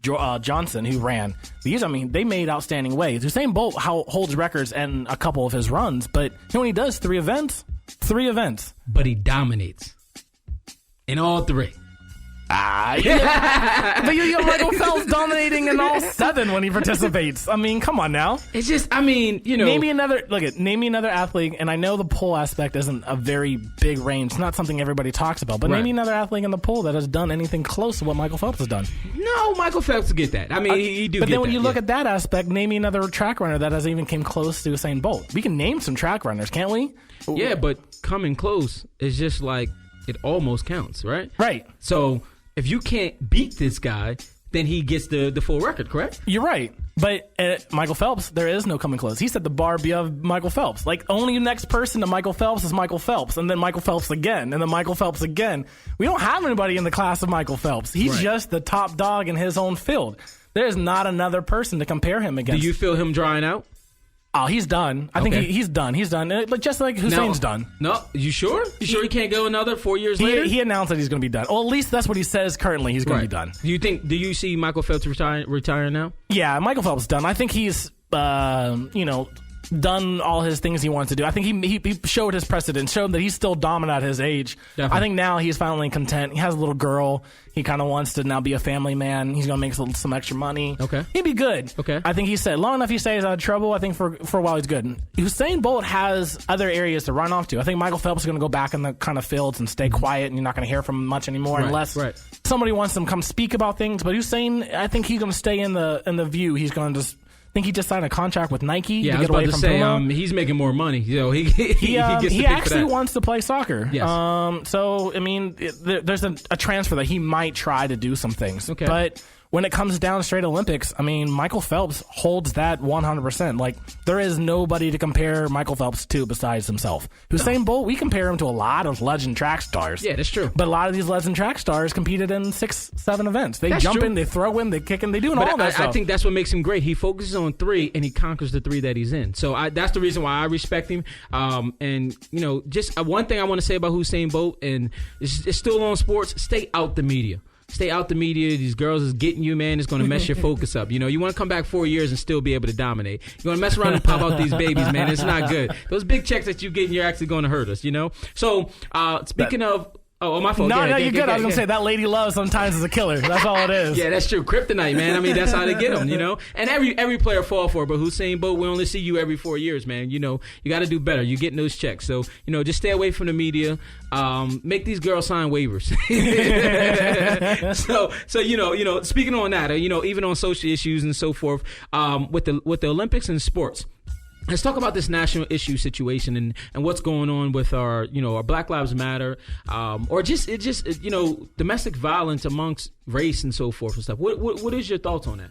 Johnson, who ran these, I mean, they made outstanding waves. Usain Bolt holds records in a couple of his runs, but he only does 3 events. 3 events.
But he dominates in all 3.
Yeah. But you got Michael Phelps dominating in all 7 when he participates. I mean, come on now.
It's just, I mean, you know.
Name me another athlete, and I know the pole aspect isn't a very big range. It's not something everybody talks about, but name me another athlete in the pole that has done anything close to what Michael Phelps has done.
No, Michael Phelps will get that. I mean, he do.
But then when
that,
you look at that aspect, name me another track runner that hasn't even came close to Usain Bolt. We can name some track runners, can't we?
Yeah, but coming close is just like, it almost counts, right?
Right.
So if you can't beat this guy, then he gets the full record, correct?
You're right. But Michael Phelps, there is no coming close. He set the bar beyond Michael Phelps. Like, only the next person to Michael Phelps is Michael Phelps, and then Michael Phelps again, and then Michael Phelps again. We don't have anybody in the class of Michael Phelps. He's just the top dog in his own field. There's not another person to compare him against.
Do you feel him drying out?
Oh, he's done. I think he's done. He's done. But just like Hussein's done.
No, you sure? You sure he can't go another 4 years later?
He announced that he's going to be done. Well, at least that's what he says currently. He's going to be done.
Do you see Michael Phelps retiring now?
Yeah, Michael Phelps done. I think he's, done all his things he wants to do. I think he showed his precedence, showed that he's still dominant at his age.
Definitely.
I think now he's finally content. He has a little girl. He kind of wants to now be a family man. He's going to make some extra money.
Okay.
He'd be good.
Okay.
I think he said, long enough he stays out of trouble, I think for a while he's good. Usain Bolt has other areas to run off to. I think Michael Phelps is going to go back in the kind of fields and stay quiet, and you're not going to hear from him much anymore unless somebody wants him to come speak about things. But Usain, I think he's going to stay in the view. He's going to just... I think he just signed a contract with Nike to get away from Puma.
He's making more money. He gets
he actually wants to play soccer.
Yes.
So I mean, there's a transfer that he might try to do some things.
Okay.
But when it comes down to straight Olympics, I mean, Michael Phelps holds that 100%. Like, there is nobody to compare Michael Phelps to besides himself. Usain Bolt, we compare him to a lot of legend track stars.
Yeah, that's true.
But a lot of these legend track stars competed in 6-7 events. They jump in, they throw in, they kick in, they do all that stuff.
I think that's what makes him great. He focuses on 3 and he conquers the 3 that he's in. So that's the reason why I respect him. And just one thing I want to say about Usain Bolt, and it's still on sports: stay out the media. Stay out the media. These girls is getting you, man. It's going to mess your focus up. You want to come back 4 years and still be able to dominate. You want to mess around and pop out these babies, man. It's not good. Those big checks that you get, you're actually going to hurt us, So, speaking of... Oh, my fault.
No, you're good. I was going to say, that lady love sometimes is a killer. That's all it is.
Yeah, that's true. Kryptonite, man. I mean, that's how they get them, And every player fall for it. But Usain Bolt, we only see you every 4 years, man. You got to do better. You're getting those checks. So, just stay away from the media. Make these girls sign waivers. so speaking on that, even on social issues and so forth, with the Olympics and sports. Let's talk about this national issue situation and what's going on with our Black Lives Matter, or just domestic violence amongst race and so forth and stuff. What is your thoughts on that?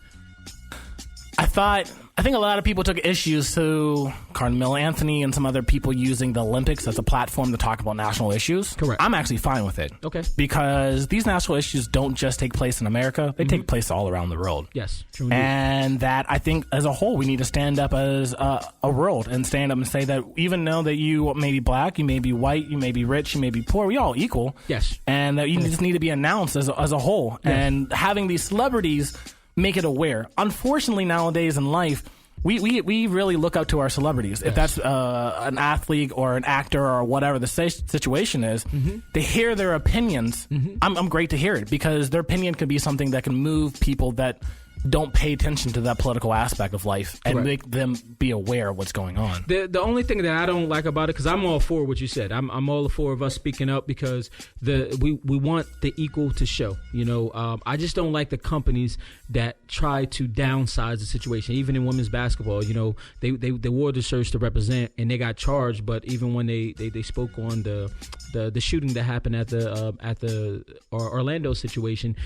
I think a lot of people took issues to Carmelo Anthony and some other people using the Olympics as a platform to talk about national issues.
Correct.
I'm actually fine with it.
Okay.
Because these national issues don't just take place in America. They take place all around the world.
Yes. True indeed.
And that I think as a whole, we need to stand up as a world and stand up and say that even though that you may be black, you may be white, you may be rich, you may be poor, we all equal.
Yes.
And that you just need to be announced as a whole. Yes. And having these celebrities make it aware. Unfortunately, nowadays in life, we really look up to our celebrities. Yes. If that's an athlete or an actor or whatever the situation is, to hear their opinions, I'm great to hear it because their opinion could be something that can move people that don't pay attention to that political aspect of life and make them be aware of what's going on.
The only thing that I don't like about it, because I'm all for what you said. I'm all for of us speaking up because we want the equal to show. I just don't like the companies that try to downsize the situation. Even in women's basketball, they wore the shirts to represent and they got charged. But even when they spoke on the shooting that happened at the Orlando situation,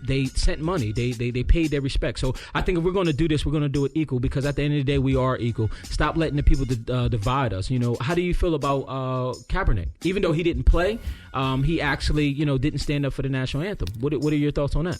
they sent money. They paid their respect. So I think if we're going to do this, we're going to do it equal because at the end of the day, we are equal. Stop letting the people divide us. How do you feel about Kaepernick? Even though he didn't play, he actually didn't stand up for the national anthem. What are your thoughts on that?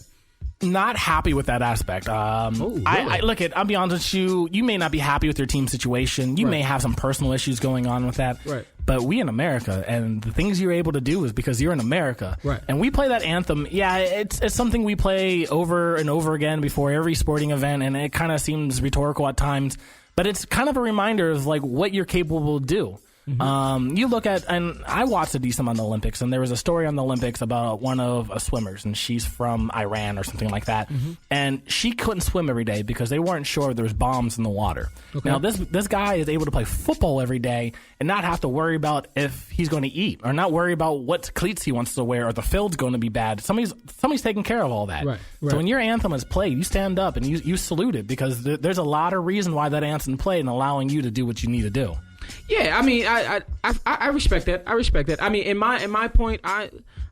Not happy with that aspect.
Really?
I'll be honest with you. You may not be happy with your team situation. You may have some personal issues going on with that.
Right.
But we in America, and the things you're able to do is because you're in America.
Right.
And we play that anthem. Yeah, it's something we play over and over again before every sporting event, and it kind of seems rhetorical at times. But it's kind of a reminder of like what you're capable to do. You look at, and I watched a decent amount of the Olympics, and there was a story on the Olympics about one of swimmers, and she's from Iran or something like that, and she couldn't swim every day because they weren't sure if there was bombs in the water. Okay. Now, this guy is able to play football every day and not have to worry about if he's going to eat or not worry about what cleats he wants to wear or the field's going to be bad. Somebody's taking care of all that.
Right.
So when your anthem is played, you stand up and you salute it because there's a lot of reason why that anthem played and allowing you to do what you need to do.
Yeah, I mean, I respect that. I respect that. I mean, in my point,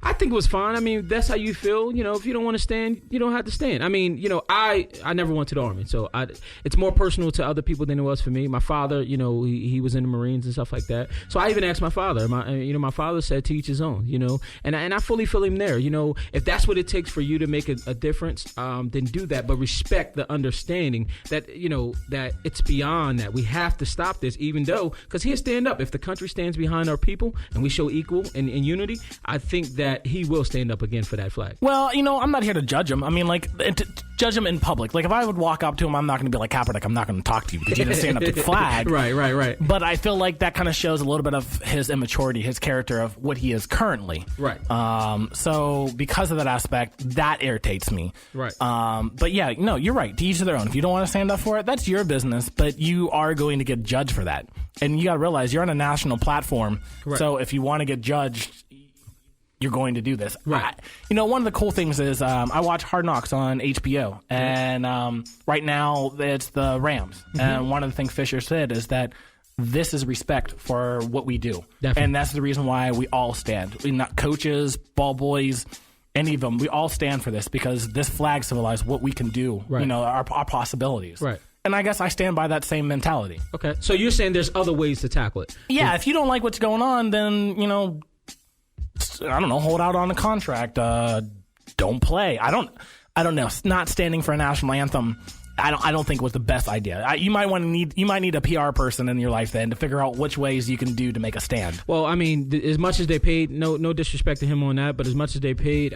I think it was fine. I mean, that's how you feel. If you don't want to stand, you don't have to stand. I mean, I never went to the Army, so it's more personal to other people than it was for me. My father, he was in the Marines and stuff like that. So I even asked my father. My father said to each his own. And I fully feel him there. If that's what it takes for you to make a difference, then do that. But respect the understanding that that it's beyond that. We have to stop this, even though because he'll stand up. If the country stands behind our people and we show equal and unity, I think that he will stand up again for that flag.
Well, I'm not here to judge him. I mean, like, to judge him in public. Like, if I would walk up to him, I'm not going to be like, Kaepernick, I'm not going to talk to you because you didn't stand up to the flag.
Right.
But I feel like that kind of shows a little bit of his immaturity, his character of what he is currently.
Right.
So because of that aspect, that irritates me.
Right.
But yeah, no, you're right. To each their own. If you don't want to stand up for it, that's your business, but you are going to get judged for that. And you got to realize you're on a national platform. Correct. So if you want to get judged, you're going to do this.
Right.
One of the cool things is I watch Hard Knocks on HBO, and right now it's the Rams. Mm-hmm. And one of the things Fisher said is that this is respect for what we do.
Definitely.
And that's the reason why we all stand. We're not coaches, ball boys, any of them. We all stand for this because this flag symbolizes what we can do,
right.
Our possibilities.
Right.
And I guess I stand by that same mentality.
Okay. So you're saying there's other ways to tackle it?
Yeah. If you don't like what's going on, then, I don't know, hold out on the contract. Don't play. I don't know. Not standing for a national anthem, I don't think was the best idea. You might need a PR person in your life then to figure out which ways you can do to make a stand.
Well, I mean, as much as they paid, no disrespect to him on that, but as much as they paid,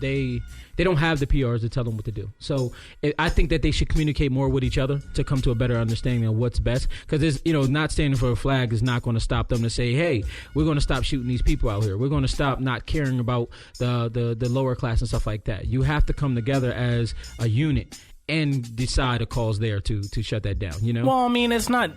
they don't have the PRs to tell them what to do. So I think that they should communicate more with each other to come to a better understanding of what's best. Because not standing for a flag is not going to stop them to say, hey, we're going to stop shooting these people out here. We're going to stop not caring about the lower class and stuff like that. You have to come together as a unit and decide a cause there to shut that down, Well,
I mean, it's not...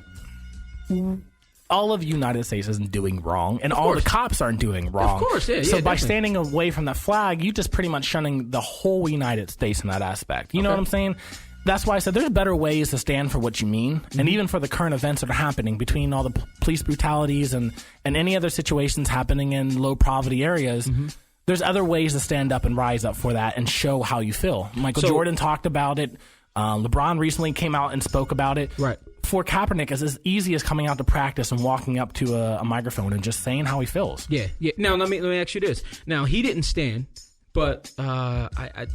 All of the United States isn't doing wrong, and all the cops aren't doing wrong.
Of course, yeah.
So by standing away from that flag, you just pretty much shunning the whole United States in that aspect. You know what I'm saying? That's why I said there's better ways to stand for what you mean, and even for the current events that are happening between all the police brutalities and any other situations happening in low poverty areas. Mm-hmm. There's other ways to stand up and rise up for that and show how you feel. Michael Jordan talked about it. LeBron recently came out and spoke about it.
Right.
For Kaepernick, it's as easy as coming out to practice and walking up to a microphone and just saying how he feels.
Yeah. Now, let me ask you this. Now, he didn't stand, but I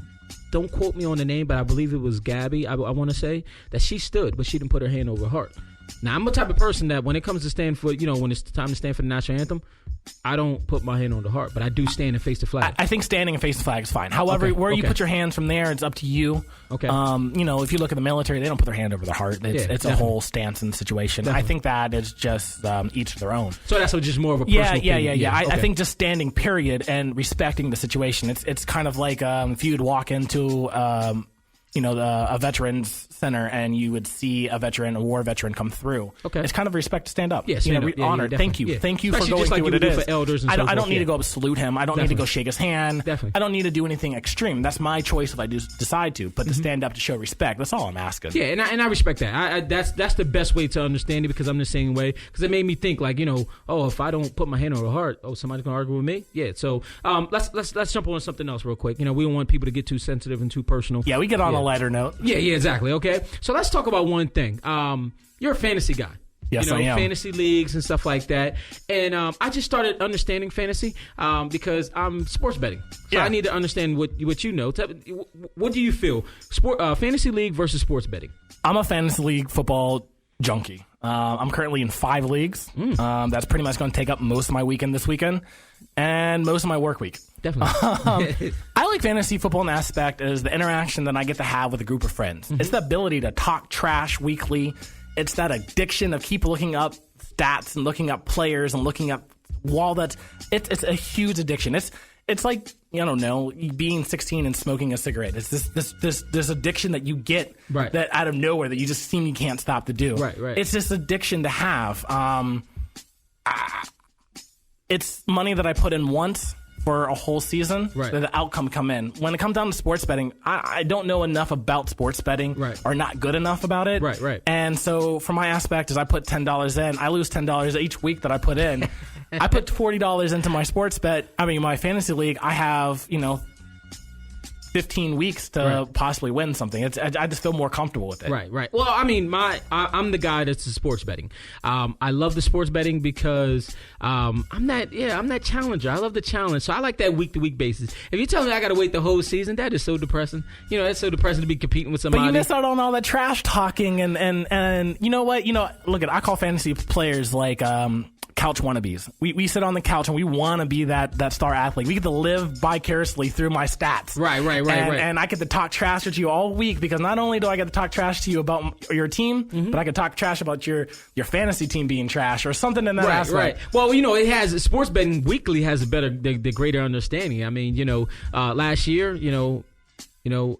don't quote me on the name, but I believe it was Gabby, I want to say, that she stood, but she didn't put her hand over her heart. Now, I'm the type of person that when it comes to stand for, when it's time to stand for the national anthem, I don't put my hand on the heart, but I do stand and face the flag.
I think standing and face the flag is fine. However, you put your hands from there, it's up to you.
Okay.
If you look at the military, they don't put their hand over the heart. It's a whole stance in the situation. Definitely. I think that is just each to their own.
So that's just more of a personal thing.
Yeah. I think just standing, period, and respecting the situation. It's kind of like if you'd walk into a veterans center and you would see a war veteran come through.
Okay.
It's kind of respect to stand up.
Yes,
honored. Thank you.
Yeah.
Thank you
Especially
for going through what it is.
For elders and
I don't need
to
go up and salute him. I don't need to go shake his hand.
Definitely.
I don't need to do anything extreme. That's my choice if I do decide to. But to stand up to show respect, that's all I'm asking.
Yeah, and I respect that. That's the best way to understand it because I'm the same way. Because it made me think if I don't put my hand on the heart, somebody's gonna argue with me. Yeah. So let's jump on something else real quick. We don't want people to get too sensitive and too personal.
Yeah, we get on a lighter note.
Yeah, exactly. Okay. So let's talk about one thing. You're a fantasy guy.
Yes, I am.
Fantasy leagues and stuff like that. And I just started understanding fantasy because I'm sports betting. So I need to understand what you know. What do you feel? Fantasy league versus sports betting?
I'm a fantasy league football junkie. I'm currently in 5 leagues. That's pretty much going to take up most of my weekend this weekend and most of my work week.
Definitely.
I like fantasy football in the aspect is the interaction that I get to have with a group of friends. Mm-hmm. It's the ability to talk trash weekly. It's that addiction of keep looking up stats and looking up players and looking up walnuts. It's a huge addiction. It's like, I don't know, being 16 and smoking a cigarette. It's this addiction that you get that out of nowhere that you just seem you can't stop to do.
Right.
It's this addiction to have. It's money that I put in once for a whole season, that the outcome come in. When it comes down to sports betting, I don't know enough about sports betting or not good enough about it.
Right.
And so from my aspect is I put $10 in. I lose $10 each week that I put in. I put $40 into my sports bet. I mean, my fantasy league, I have, 15 weeks to possibly win something. I just feel more comfortable with it.
Right. Well, I mean, I'm the guy that's the sports betting. I love the sports betting because I'm that challenger. I love the challenge. So I like that week-to-week basis. If you tell me I got to wait the whole season, that is so depressing. That's so depressing to be competing with somebody.
But you miss out on all the trash talking and you know what? Look, I call fantasy players like couch wannabes. We sit on the couch and we want to be that star athlete. We get to live vicariously through my stats.
Right.
And I get to talk trash to you all week because not only do I get to talk trash to you about your team, but I can talk trash about your fantasy team being trash or something in that aspect.
Right. Well, it has sports betting weekly has the greater understanding. I mean, last year, I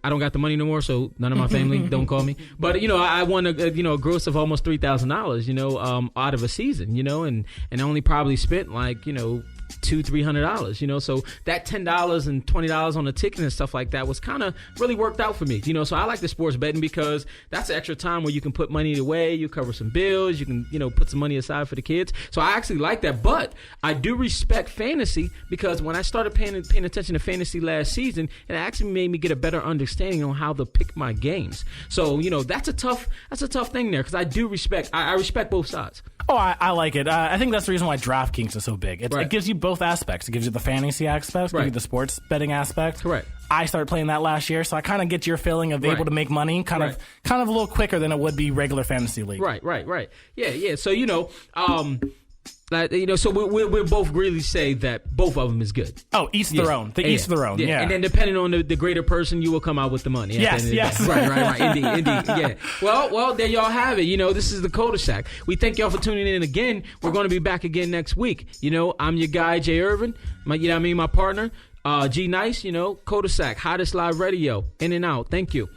don't got the money no more, so none of my family don't call me. But I won a gross of almost $3,000, out of a season, and I only probably spent like $200-$300, so that $10 and $20 on the ticket and stuff like that was kind of really worked out for me, so I like the sports betting because that's extra time where you can put money away, you cover some bills, you can put some money aside for the kids. So I actually like that, but I do respect fantasy because when I started paying attention to fantasy last season, it actually made me get a better understanding on how to pick my games. So that's a tough thing there because I do respect I respect both sides.
Oh, I like it. I think that's the reason why DraftKings is so big. It gives you both aspects. It gives you the fantasy aspect, gives you the sports betting aspect.
Correct.
I started playing that last year, so I kind of get your feeling of able to make money kind of a little quicker than it would be regular fantasy league.
Right. Yeah. So so we'll both really say that both of them is good.
Oh, each their own. Each their own. Yeah.
And then depending on the greater person, you will come out with the money.
Yes.
Right. Indeed. Yeah. Well, there y'all have it. This is the Culdesac. We thank y'all for tuning in again. We're going to be back again next week. I'm your guy, Jay Irvin. My partner, G Nice. Culdesac, hottest live radio. In and out. Thank you.